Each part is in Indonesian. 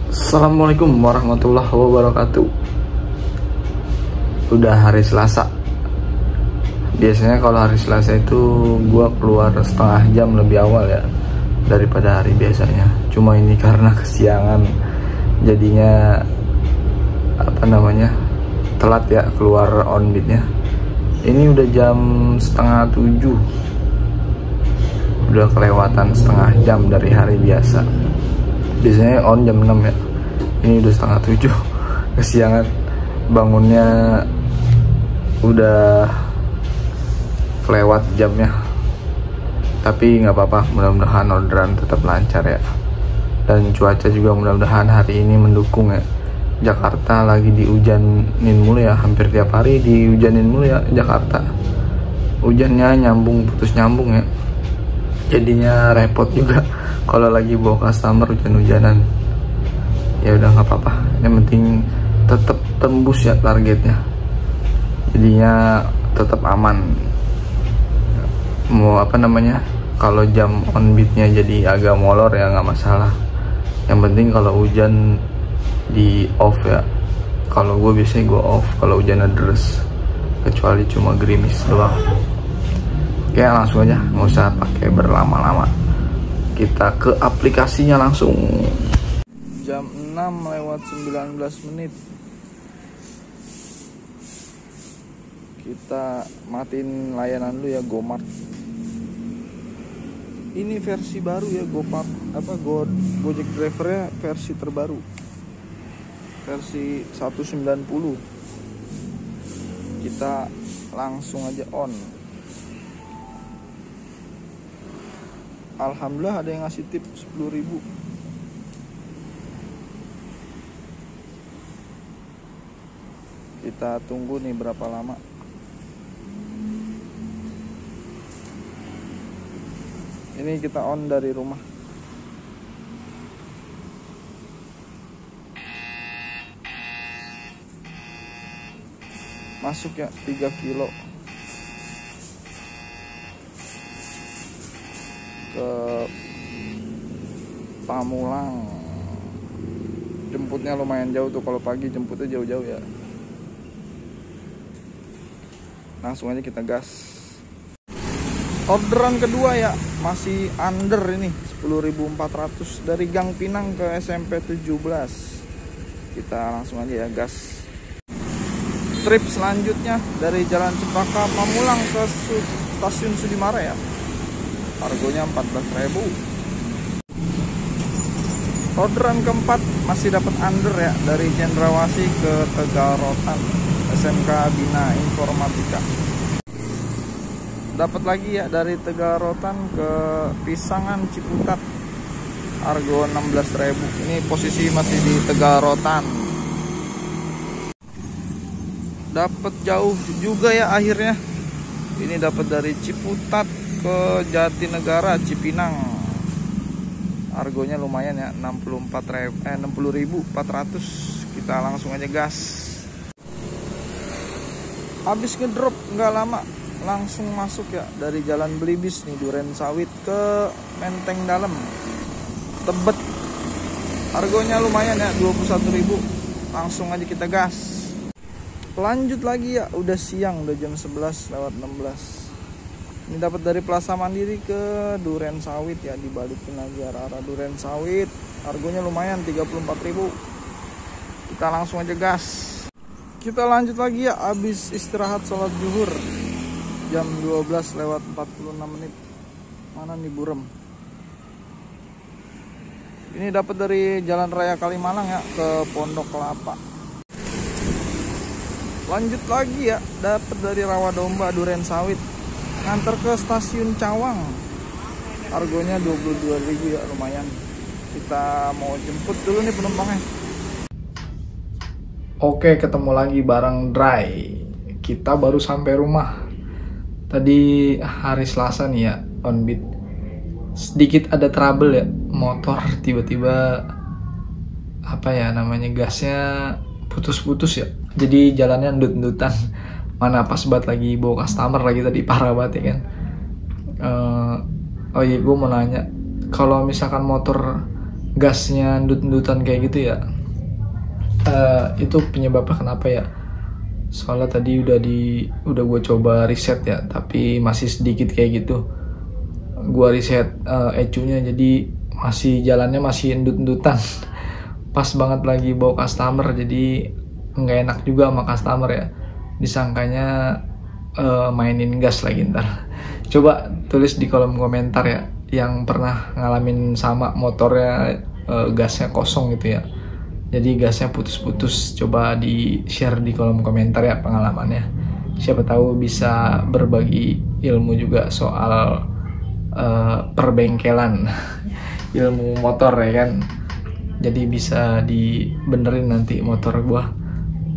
Assalamualaikum warahmatullahi wabarakatuh. Udah hari Selasa. Biasanya kalau hari Selasa itu gua keluar setengah jam lebih awal ya daripada hari biasanya. Cuma ini karena kesiangan, jadinya telat ya keluar on beatnya. Ini udah jam setengah 7, udah kelewatan setengah jam dari hari biasa. Biasanya on jam 6 ya, ini udah setengah 7. Kesiangan, bangunnya udah kelewat jamnya. Tapi nggak apa-apa, mudah-mudahan orderan tetap lancar ya. Dan cuaca juga mudah-mudahan hari ini mendukung ya. Jakarta lagi dihujanin mulu ya, hampir tiap hari dihujanin mulu ya Jakarta. Hujannya nyambung putus nyambung ya, jadinya repot juga kalau lagi bawa customer hujan-hujanan. Ya udah nggak apa-apa, yang penting tetap tembus ya targetnya, jadinya tetap aman. Mau kalau jam on beatnya jadi agak molor ya nggak masalah, yang penting kalau hujan di off ya. Kalau gue biasanya gue off kalau hujan deras, kecuali cuma gerimis doang. Oke, langsung aja, nggak usah pakai berlama-lama, kita ke aplikasinya langsung. Jam 6:19 kita matiin layanan dulu ya, GoMart. Ini versi baru ya, Gojek Driver-nya versi terbaru, versi 190. Kita langsung aja on. Alhamdulillah ada yang ngasih tip 10.000. Kita tunggu nih berapa lama. Ini kita on dari rumah. Masuk ya 3 kilo ke Pamulang. Jemputnya lumayan jauh tuh, kalau pagi jemputnya jauh-jauh ya. Langsung aja kita gas. Orderan kedua ya, masih under ini 10.400 dari Gang Pinang ke SMP 17. Kita langsung aja ya gas. Trip selanjutnya dari Jalan Cempaka Pamulang ke Stasiun Sudimara ya. Harganya 14.000. Orderan keempat masih dapat under ya, dari Cendrawasih ke Tegarotan, SMK Bina Informatika. Dapat lagi ya dari Tegarotan ke Pisangan Ciputat, harga 16.000. Ini posisi masih di Tegarotan. Dapat jauh juga ya akhirnya. Ini dapat dari Ciputat ke Jatinegara Cipinang. Harganya lumayan ya, 60.400. Kita langsung aja gas. Habis ngedrop nggak lama, langsung masuk ya dari Jalan Belibis nih, Duren Sawit ke Menteng Dalam, Tebet. Harganya lumayan ya, 21.000. Langsung aja kita gas. Lanjut lagi ya, udah siang, udah jam 11:16. Ini dapat dari Plaza Mandiri ke Duren Sawit ya, dibalikin lagi arah-arah Duren Sawit. Harganya lumayan, 34.000. Kita langsung aja gas. Kita lanjut lagi ya, habis istirahat sholat zuhur jam 12:46. Mana nih burem? Ini dapat dari Jalan Raya Kalimalang ya ke Pondok Kelapa. Lanjut lagi ya, dapat dari Rawadomba Duren Sawit, nganter ke Stasiun Cawang. Harganya 22.000 ya, lumayan. Kita mau jemput dulu nih penumpangnya. Oke, ketemu lagi bareng Dry. Kita baru sampai rumah. Tadi hari Selasa nih ya, on beat. Sedikit ada trouble ya, motor tiba-tiba gasnya putus-putus ya. Jadi jalannya ndut-ndutan. Mana pas banget lagi bawa customer lagi tadi, parah banget ya kan. Oh iya, gue mau nanya, kalau misalkan motor gasnya ndut-ndutan kayak gitu ya. Itu penyebabnya kenapa ya? Soalnya tadi udah gue coba riset ya, tapi masih sedikit kayak gitu. Gue riset ECU-nya, jadi jalannya masih ndut-ndutan. Pas banget lagi bawa customer, jadi nggak enak juga sama customer ya. Disangkanya mainin gas lagi ntar. Coba tulis di kolom komentar ya, yang pernah ngalamin sama motornya gasnya kosong gitu ya. Jadi gasnya putus-putus, coba di share di kolom komentar ya pengalamannya. Siapa tahu bisa berbagi ilmu juga soal perbengkelan, ilmu motor ya kan. Jadi bisa dibenerin nanti motor gua.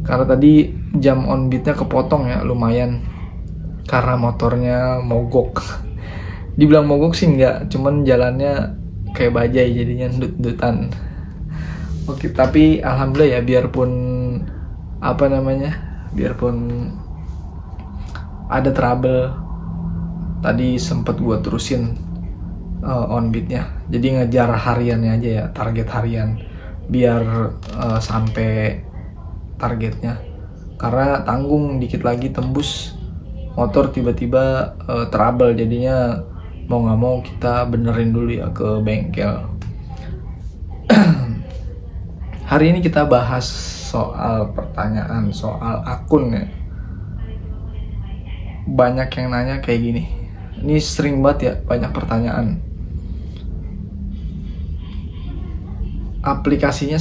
Karena tadi jam on beatnya kepotong ya lumayan, karena motornya mogok. Dibilang mogok sih enggak, cuman jalannya kayak bajai jadinya ndut-ndutan. Oke, tapi alhamdulillah ya, biarpun ada trouble, tadi sempet gue terusin on beatnya. Jadi ngejar hariannya aja ya, target harian, biar sampai targetnya. Karena tanggung dikit lagi tembus, motor tiba-tiba trouble, jadinya mau nggak mau kita benerin dulu ya ke bengkel. Hari ini kita bahas soal pertanyaan soal akun ya. Banyak yang nanya kayak gini. Ini sering banget ya, banyak pertanyaan. Aplikasinya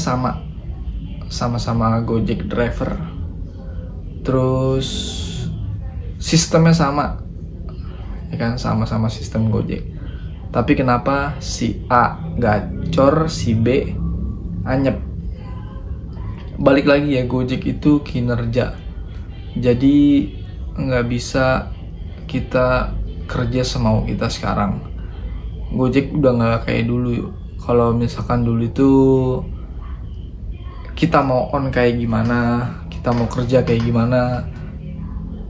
sama-sama Gojek Driver. Terus sistemnya sama, ya kan, sama-sama sistem Gojek. Tapi kenapa si A gacor, si B anyep? Balik lagi ya, Gojek itu kinerja. Jadi nggak bisa kita kerja semau kita sekarang. Gojek udah nggak kayak dulu. Kalau misalkan dulu itu kita mau on kayak gimana, kita mau kerja kayak gimana,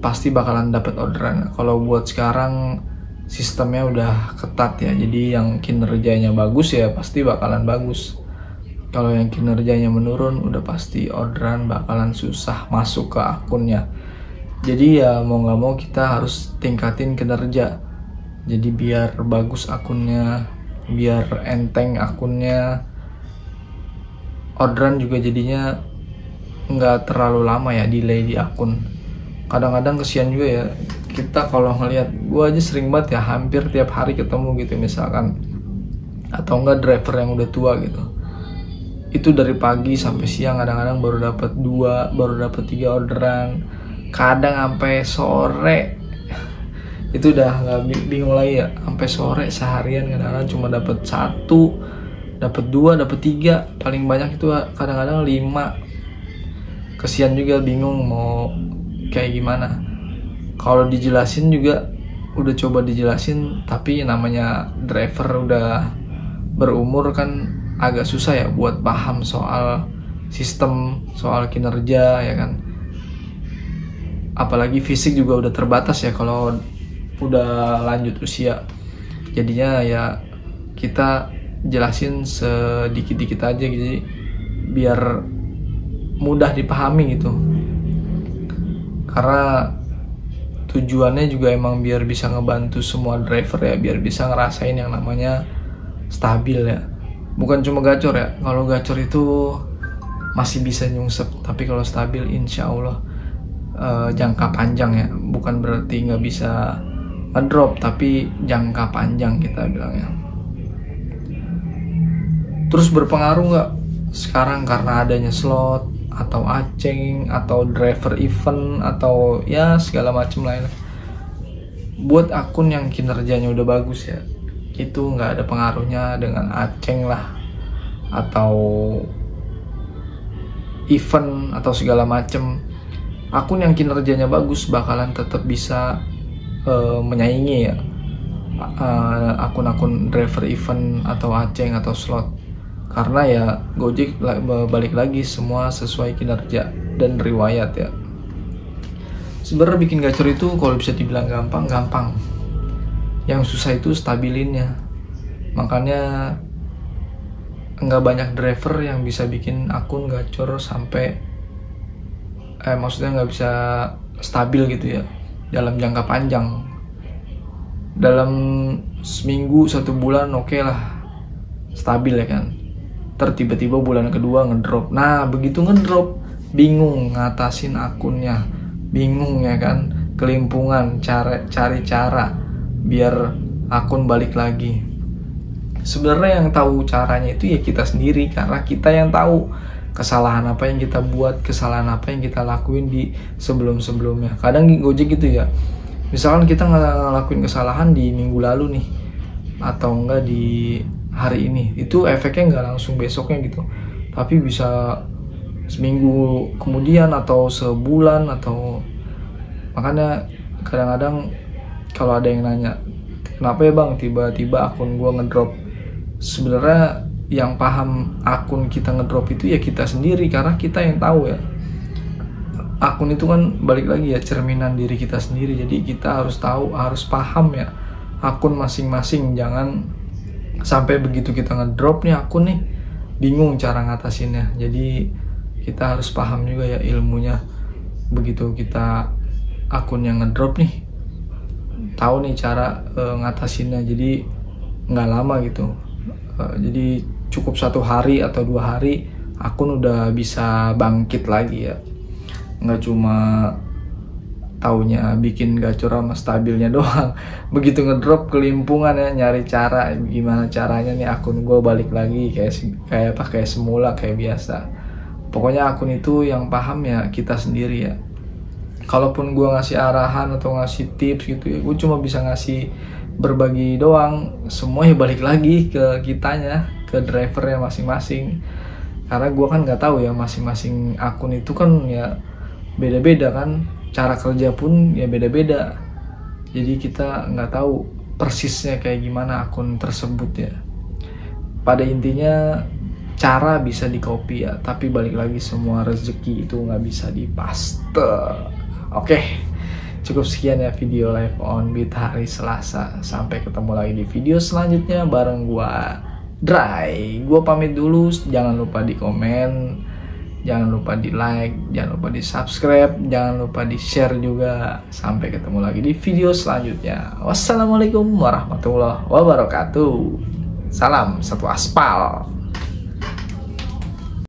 pasti bakalan dapat orderan. Kalau buat sekarang sistemnya udah ketat ya, jadi yang kinerjanya bagus ya pasti bakalan bagus. Kalau yang kinerjanya menurun, udah pasti orderan bakalan susah masuk ke akunnya. Jadi ya mau nggak mau kita harus tingkatin kinerja. Jadi biar bagus akunnya, biar enteng akunnya, orderan juga jadinya nggak terlalu lama ya delay di akun. Kadang-kadang kesian juga ya, kita kalau ngelihat, gue aja sering banget ya, hampir tiap hari ketemu gitu misalkan, atau enggak driver yang udah tua gitu. Itu dari pagi sampai siang, kadang-kadang baru dapat 2, baru dapat 3 orderan, kadang sampai sore. Itu udah nggak bingung lagi ya, sampai sore seharian kadang-kadang cuma dapat 1, dapat 2, dapat 3, paling banyak itu kadang-kadang 5. Kesian juga, bingung mau kayak gimana. Kalau dijelasin juga udah coba dijelasin, tapi namanya driver udah berumur kan agak susah ya buat paham soal sistem, soal kinerja ya kan. Apalagi fisik juga udah terbatas ya kalau udah lanjut usia. Jadinya ya kita jelasin sedikit-dikit aja gitu, biar mudah dipahami gitu. Karena tujuannya juga emang biar bisa ngebantu semua driver ya, biar bisa ngerasain yang namanya stabil ya. Bukan cuma gacor ya, kalau gacor itu masih bisa nyungsep, tapi kalau stabil insya Allah jangka panjang ya. Bukan berarti nggak bisa ngedrop, tapi jangka panjang kita bilangnya. Terus berpengaruh nggak sekarang karena adanya slot atau aceng atau driver event atau ya segala macam lain? Buat akun yang kinerjanya udah bagus ya, itu nggak ada pengaruhnya dengan aceng lah atau event atau segala macem. Akun yang kinerjanya bagus bakalan tetap bisa menyaingi ya akun-akun driver event atau aceng atau slot. Karena ya Gojek balik lagi semua sesuai kinerja dan riwayat ya. Sebenarnya bikin gacor itu kalau bisa dibilang gampang. Yang susah itu stabilinnya. Makanya nggak banyak driver yang bisa bikin akun gacor sampai maksudnya nggak bisa stabil gitu ya dalam jangka panjang. Dalam seminggu, 1 bulan oke lah stabil ya kan, tiba-tiba bulan kedua ngedrop. Nah begitu ngedrop, bingung ngatasin akunnya, bingung ya kan, kelimpungan, cari cara biar akun balik lagi. Sebenarnya yang tahu caranya itu ya kita sendiri, karena kita yang tahu kesalahan apa yang kita buat, kesalahan apa yang kita lakuin di sebelum-sebelumnya. Kadang Gojek gitu ya, misalkan kita ngelakuin kesalahan di minggu lalu nih, atau enggak di hari ini, itu efeknya nggak langsung besoknya gitu, tapi bisa seminggu kemudian atau sebulan. Atau makanya kadang-kadang kalau ada yang nanya, kenapa ya bang tiba-tiba akun gua ngedrop, sebenarnya yang paham akun kita ngedrop itu ya kita sendiri, karena kita yang tahu ya. Akun itu kan balik lagi ya cerminan diri kita sendiri, jadi kita harus tahu, harus paham ya akun masing-masing. Jangan sampai begitu kita ngedrop nih akun nih, bingung cara ngatasinnya. Jadi kita harus paham juga ya ilmunya. Begitu kita akun yang ngedrop nih, tahu nih cara ngatasinnya, jadi nggak lama gitu. Jadi cukup 1 hari atau 2 hari akun udah bisa bangkit lagi ya, nggak cuma taunya bikin gacor sama stabilnya doang. Begitu ngedrop kelimpungan ya, nyari cara gimana caranya nih akun gue balik lagi kayak semula, kayak biasa. Pokoknya akun itu yang paham ya kita sendiri ya. Kalaupun gue ngasih arahan atau ngasih tips gitu ya, gue cuma bisa ngasih berbagi doang. Semua ya balik lagi ke kitanya, ke drivernya masing-masing. Karena gue kan nggak tahu ya, masing-masing akun itu kan ya beda-beda kan, cara kerja pun ya beda-beda. Jadi kita nggak tahu persisnya kayak gimana akun tersebut ya. Pada intinya cara bisa di-copy ya, tapi balik lagi semua rezeki itu nggak bisa dipaste. Oke, cukup sekian ya video live on beat hari Selasa. Sampai ketemu lagi di video selanjutnya bareng gua Dry. Gua pamit dulu, jangan lupa di komen, jangan lupa di like, jangan lupa di subscribe, jangan lupa di share juga. Sampai ketemu lagi di video selanjutnya. Wassalamualaikum warahmatullahi wabarakatuh. Salam satu aspal.